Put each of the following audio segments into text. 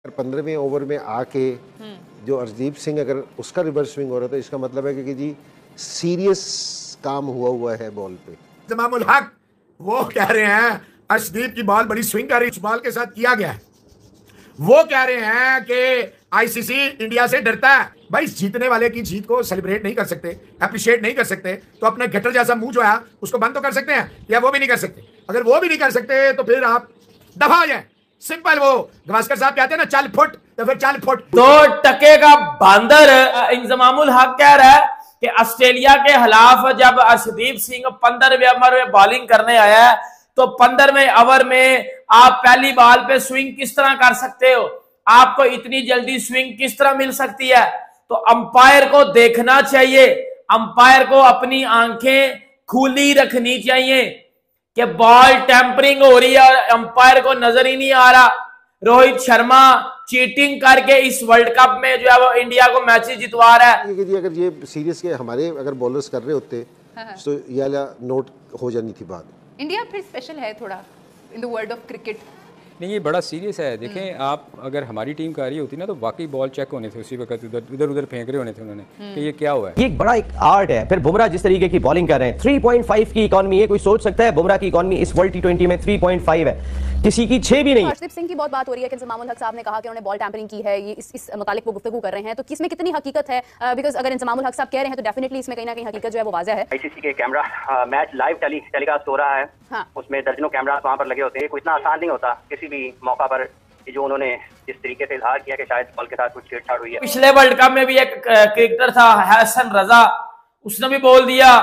15वें over में आके जो अर्शदीप सिंह अगर उसका रिवर्स स्विंग हो रहा था, इसका मतलब है कि जी सीरियस काम हुआ है बॉल पे। इंजमामुल हक वो कह रहे हैं अर्शदीप की बॉल बड़ी स्विंग कर रही, बॉल के साथ किया गया है। वो कह रहे हैं कि आईसीसी इंडिया से डरता है। भाई जीतने वाले की जीत को सेलिब्रेट नहीं कर सकते, अप्रिशिएट नहीं कर सकते, तो अपने गटर जैसा मुंह जो है उसको बंद तो कर सकते हैं, या वो भी नहीं कर सकते। अगर वो भी नहीं कर सकते तो फिर आप दफा हो जाए। सिंपल, वो गवास्कर साहब कहते हैं ना, चल फुट, तो फिर चल फुट। 2 टके का बंदर इंजमामुल हक कह रहा है कि ऑस्ट्रेलिया के खिलाफ जब अर्शदीप सिंह 15वें ओवर में बॉलिंग करने आया है तो 15वें ओवर में आप पहली बॉल पे स्विंग किस तरह कर सकते हो? आपको इतनी जल्दी स्विंग किस तरह मिल सकती है? तो अंपायर को देखना चाहिए, अंपायर को अपनी आंखें खुली रखनी चाहिए कि बॉल टेम्परिंग हो रही है और अंपायर को नजर ही नहीं आ रहा। रोहित शर्मा चीटिंग करके इस वर्ल्ड कप में जो है वो इंडिया को मैच जितवा रहा है। अगर ये सीरीज के हमारे अगर बॉलर्स कर रहे होते तो ये नोट हो जानी थी बात। इंडिया फिर स्पेशल है थोड़ा in the world of cricket. नहीं, ये बड़ा सीरियस है। देखें आप, अगर हमारी टीम का आ रही होती ना तो वाकई बॉल चेक होने थे उसी वक्त, इधर उधर फेंक रहे होने थे उन्होंने कि ये क्या हुआ है। ये एक बड़ा एक आर्ट है। फिर बुमराह जिस तरीके की बॉलिंग कर रहे हैं, 3.5 की इकॉनमी है। कोई सोच सकता है बुमराह की इकॉनमी इस वर्ल्ड T20 में 3.5 है, किसी की 6 भी नहीं। अर्शदीप सिंह की बहुत बात हो रही है कि इंजमामुल हक साहब ने कहा कि उन्होंने बॉल टैंपरिंग की है, ये इस मुतालिक वो गुफ्तगू कर रहे हैं, तो किसमें कितनी हकीकत है? बिकॉज अगर इंजमामुल हक साहब कह रहे हैं तो डेफिनेटली इसमें कहीं ना कहीं हकीकत जो है वो वाज़ह है। आईसीसी के कैमरा मैच लाइव टेलीकास्ट हो रहा है। हाँ। उसमें दर्जनों कैमरा वहाँ पर लगे होते हैं। कोई इतना आसान नहीं होता किसी भी मौका पर जो उन्होंने जिस तरीके से इजहार किया कि शायद बॉल के साथ कुछ छेड़छाड़ हुई है। पिछले वर्ल्ड कप में भी एक क्रिकेटर था हसन रजा, उसने भी बोल दिया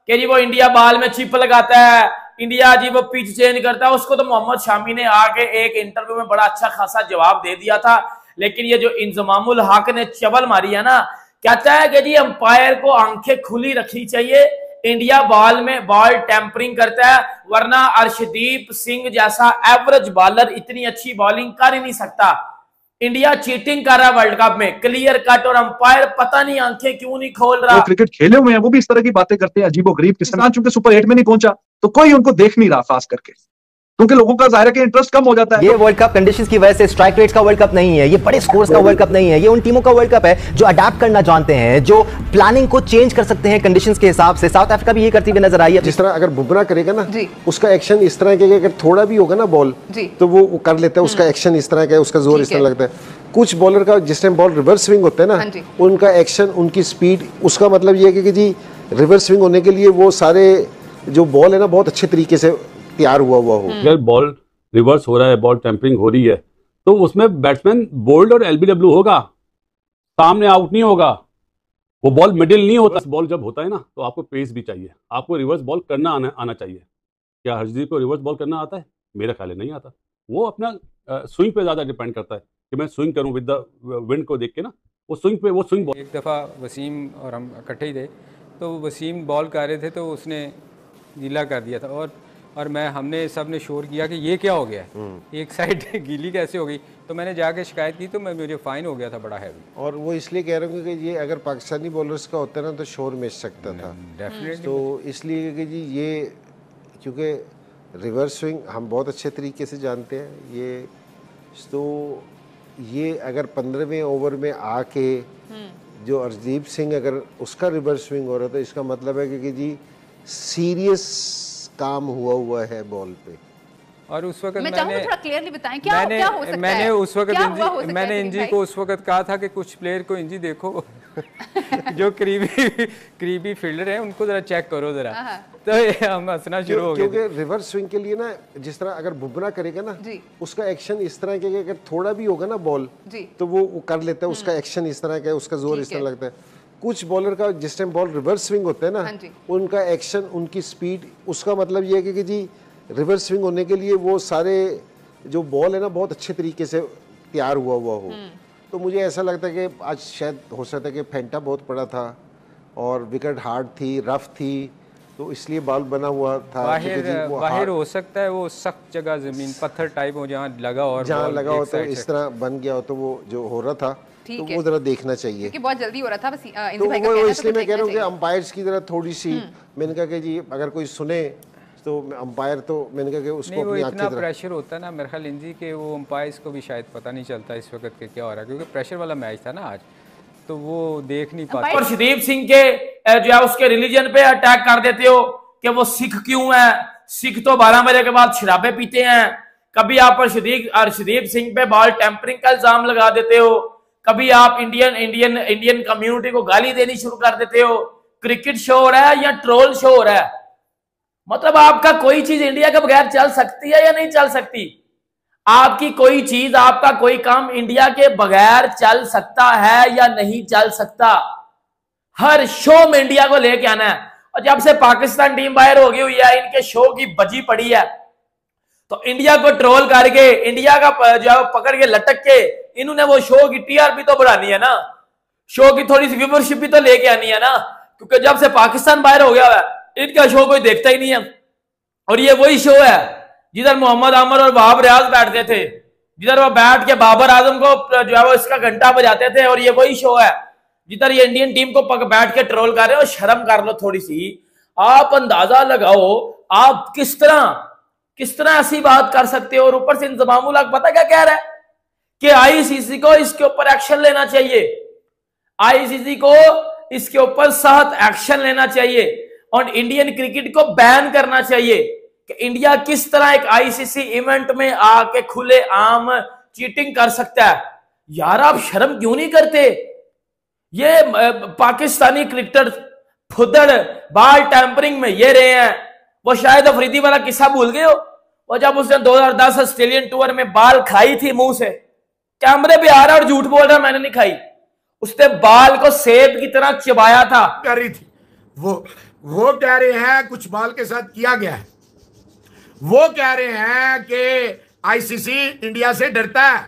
कि जी वो इंडिया बॉल में चिप लगाता है, इंडिया जी वो पिच चेंज करता है। उसको तो मोहम्मद शामी ने आके एक इंटरव्यू में बड़ा अच्छा खासा जवाब दे दिया था। लेकिन ये जो इंजमामुल हक ने चबल मारी है ना, कहता है कि जी अंपायर को आंखें खुली रखनी चाहिए, इंडिया बॉल में बॉल टेम्परिंग करता है, वरना अर्शदीप सिंह जैसा एवरेज बॉलर इतनी अच्छी बॉलिंग कर ही नहीं सकता। इंडिया चीटिंग कर रहा है वर्ल्ड कप में, क्लियर कट, और अंपायर पता नहीं आंखें क्यों नहीं खोल रहा। वो क्रिकेट खेले हुए हैं, वो भी इस तरह की बातें करते हैं अजीबोगरीब किस्म। चूंकि सुपर 8 में नहीं पहुंचा तो कोई उनको देख नहीं रहा, खास करके क्योंकि लोगों का जाहिर है कि इंटरेस्ट कम हो जाता है। ये वर्ल्ड कप कंडीशंस की वजह से स्ट्राइक रेट्स का वर्ल्ड कप नहीं है, ये बड़े स्कोर्स का वर्ल्ड कप नहीं है, ये उन टीमों का वर्ल्ड कप है जो अडैप्ट करना जानते हैं, जो प्लानिंग को चेंज कर सकते हैं कंडीशंस के हिसाब से। साउथ अफ्रीका भी ये करती हुई नजर आई है। जिस तरह अगर बुमराह करेगा ना उसका एक्शन इस तरह के, अगर थोड़ा भी होगा ना बॉल तो वो कर लेता है, उसका एक्शन इस तरह का है, उसका जोर इस तरह लगता है। कुछ बॉलर का जिस टाइम बॉल रिवर्स स्विंग होता है ना, उनका एक्शन, उनकी स्पीड, उसका मतलब ये है कि जी रिवर्स स्विंग होने के लिए वो सारे जो बॉल है ना बहुत अच्छे तरीके से तैयार हुआ हो। अगर बॉल रिवर्स हो रहा है, बॉल टेम्परिंग हो रही है, तो उसमें बैट्समैन बोल्ड और LBW होगा, सामने आउट नहीं होगा। वो बॉल मिडिल नहीं होता। बॉल जब होता है ना तो आपको पेस भी चाहिए, आपको रिवर्स बॉल करना आना चाहिए। क्या हर्षदीप को रिवर्स बॉल करना आता है? मेरा ख्याल है नहीं आता। वो अपना स्विंग पे ज़्यादा डिपेंड करता है कि मैं स्विंग करूँ विद द विंड को देख के ना, वो स्विंग पे वो स्विंग। एक दफ़ा वसीम और हम इकट्ठे ही थे, तो वसीम बॉल कर रहे थे तो उसने गीला कर दिया था, और हमने सब ने शोर किया कि ये क्या हो गया, एक साइड गीली कैसे हो गई। तो मैंने जाके शिकायत की तो मुझे फाइन हो गया था बड़ा हैवी। और वो इसलिए कह रहा हूँ कि ये अगर पाकिस्तानी बॉलर्स का होता ना तो शोर मच सकता था डेफिनेटली। तो इसलिए कि जी ये क्योंकि रिवर्स स्विंग हम बहुत अच्छे तरीके से जानते हैं, ये तो ये अगर 15वें ओवर में आके जो अर्शदीप सिंह अगर उसका रिवर्स स्विंग हो रहा था, इसका मतलब है कि जी सीरियस काम हुआ है बॉल पे। और उस वक्त मैं चाहूंगा थोड़ा क्लियरली बताएं क्या हो सकता है। मैंने उस वक्त मैंने इंजी को उस वक्त कहा था कि कुछ प्लेयर को इंजी देखो जो करीबी फील्डर है उनको जरा चेक करो जरा, तो हम हंसना शुरू हो गए। क्योंकि रिवर्स स्विंग के लिए ना जिस तरह अगर बुमराह करेगा ना उसका एक्शन इस तरह के, अगर थोड़ा भी होगा ना बॉल तो वो कर लेता है, उसका एक्शन इस तरह का है, उसका जोर इस तरह लगता है। कुछ बॉलर का जिस टाइम बॉल रिवर्स स्विंग होता है ना, उनका एक्शन, उनकी स्पीड, उसका मतलब ये है कि जी रिवर्स स्विंग होने के लिए वो सारे जो बॉल है ना बहुत अच्छे तरीके से तैयार हुआ हो। तो मुझे ऐसा लगता है कि आज शायद हो सकता है कि फेंटा बहुत पड़ा था और विकेट हार्ड थी, रफ थी, तो इसलिए बॉल बना हुआ था। बाहर हो सकता है वो सख्त जगह, जमीन पत्थर टाइप हो जहाँ लगा हो तो इस तरह बन गया हो, तो वो जो हो रहा था तो वो जरा देखना चाहिए क्योंकि बहुत जल्दी हो रहा था। बस तो वो इसलिए मैं कह रहा हूँ कि अंपायर्स की जरा थोड़ी सी, मैंने कहा कि जी अगर कोई सुने तो अंपायर तो मैंने कहा कि उसको नहीं, वो अपनी इतना आंखें प्रेशर होता है ना मेरे ख्याल इंजी के वो अंपायर्स को भी शायद पता नहीं चलता इस वक्त के क्या हो रहा है, क्योंकि प्रेशर वाला मैच था ना आज, तो वो देख नहीं पाते। और अर्शदीप सिंह के जो है उसके रिलीजन पे अटैक कर देते हो कि वो सिख क्यों है, सिख तो 12 बजे के बाद शराबे पीते हैं। कभी आप अर्शदीप सिंह पे बॉल टेम्परिंग का इल्जाम लगा देते हो, कभी आप इंडियन कम्युनिटी को गाली देनी शुरू कर देते हो। क्रिकेट शो हो रहा है या ट्रोल शो हो रहा है? मतलब आपका कोई चीज इंडिया के बगैर चल सकती है या नहीं चल सकती? आपकी कोई चीज, आपका कोई काम इंडिया के बगैर चल सकता है या नहीं चल सकता? हर शो में इंडिया को लेके आना है। और जब से पाकिस्तान टीम बाहर हो गई हुई है, इनके शो की बजी पड़ी है, तो इंडिया को ट्रोल करके, इंडिया का जो है पकड़ के लटक के इन्होंने वो शो की टीआरपी तो बढ़ानी है ना, शो की थोड़ी सी व्यूवरशिप भी तो लेके आनी है ना। क्योंकि जब से पाकिस्तान बाहर हो गया है, इनका शो कोई देखता ही नहीं है। और ये वही शो है जिधर मोहम्मद आमर और वहाब रियाज बैठते थे, जिधर वो बैठ के बाबर आजम को जो है वो इसका घंटा बजाते थे। और ये वही शो है जिधर ये इंडियन टीम को बैठ के ट्रोल कर रहे हो। शर्म कर लो थोड़ी सी। आप अंदाजा लगाओ आप किस तरह ऐसी बात कर सकते हो। और ऊपर से इंतजामुल हक पता क्या कह रहा है कि आईसीसी को इसके ऊपर एक्शन लेना चाहिए, आईसीसी को इसके ऊपर सख्त एक्शन लेना चाहिए और इंडियन क्रिकेट को बैन करना चाहिए। कि इंडिया किस तरह एक आईसीसी इवेंट में आके खुले आम चीटिंग कर सकता है? यार आप शर्म क्यों नहीं करते? ये पाकिस्तानी क्रिकेटर फुदड़ बॉल टैंपरिंग में ये रहे हैं। वो शायद अफरीदी वाला किस्सा भूल गए हो, वो जब उसने 2010 ऑस्ट्रेलियन टूर में बाल खाई थी मुंह से, कैमरे पे आ रहा और झूठ बोल रहा मैंने नहीं खाई, उसने बाल को सेब की तरह चिबाया था। कर रही थी वो कह रहे हैं कुछ बाल के साथ किया गया है। वो कह रहे हैं कि आईसीसी इंडिया से डरता है।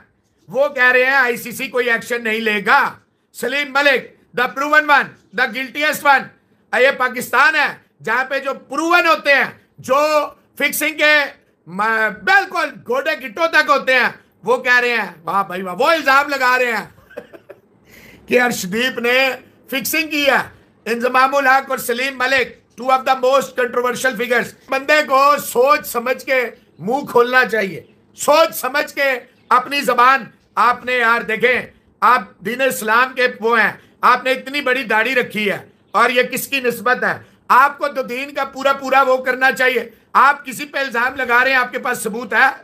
वो कह रहे हैं आईसीसी कोई एक्शन नहीं लेगा। Salim Malik the proven one, the guiltiest one. ये पाकिस्तान है जहां पे जो प्रूवन होते हैं, जो फिक्सिंग के बिल्कुल गोडे गिट्टों तक होते हैं, वो कह रहे हैं वाह भाई वाह। वो इल्जाम लगा रहे हैं कि अर्शदीप ने फिक्सिंग की है। इंजमामुल हक और Salim Malik, two of the most controversial figures. बंदे को सोच समझ के मुंह खोलना चाहिए, सोच समझ के अपनी जबान। आपने यार देखें, आप दीन इस्लाम के वो हैं, आपने इतनी बड़ी दाढ़ी रखी है और ये किसकी निस्बत है? आपको तो दीन का पूरा पूरा वो करना चाहिए। आप किसी पे इल्जाम लगा रहे हैं, आपके पास सबूत है?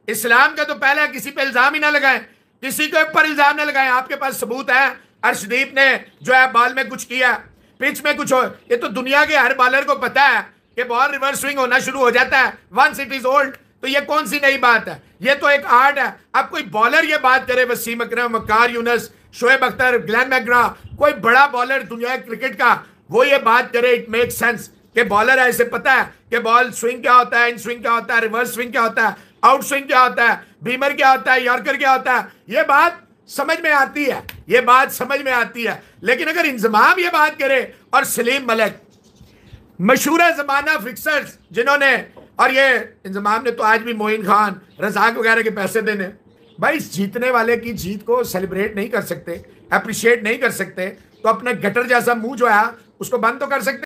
इस्लाम का तो पहले किसी पे इल्जाम ही ना लगाएं, किसी के ऊपर इल्जाम ना लगाएं, आपके पास सबूत है? अर्शदीप ने जो है बॉल में कुछ किया, पिच में कुछ हो, ये तो दुनिया के हर बॉलर को पता है कि बॉल रिवर्स स्विंग होना शुरू हो जाता है वंस इट इज ओल्ड। तो ये कौन सी नई बात है? ये तो एक आर्ट है। अब कोई बॉलर ये बात करे, वसीम अकरम, वकार यूनुस, शोएब अख्तर, ग्लेन मैकग्रा, कोई बड़ा बॉलर दुनिया क्रिकेट का, वो ये बात करे, इट मेक सेंस कि बॉलर है, इसे पता है कि बॉल स्विंग क्या होता है, इन स्विंग क्या होता है, रिवर्स स्विंग क्या होता है, आउट स्विंग क्या होता है, बीमर क्या होता है, यॉर्कर क्या होता है। ये बात समझ में आती है, ये बात समझ में आती है। लेकिन अगर इंजमाम ये बात करे और सलीम मलिक, मशहूर जमाना फिक्सर्स जिन्होंने, और ये इंजमाम ने तो आज भी मोइन खान, रजाक वगैरह के पैसे देने, भाई जीतने वाले की जीत को सेलिब्रेट नहीं कर सकते, अप्रिशिएट नहीं कर सकते, तो अपना गटर जैसा मुंह जो है उसको बंद तो कर सकते।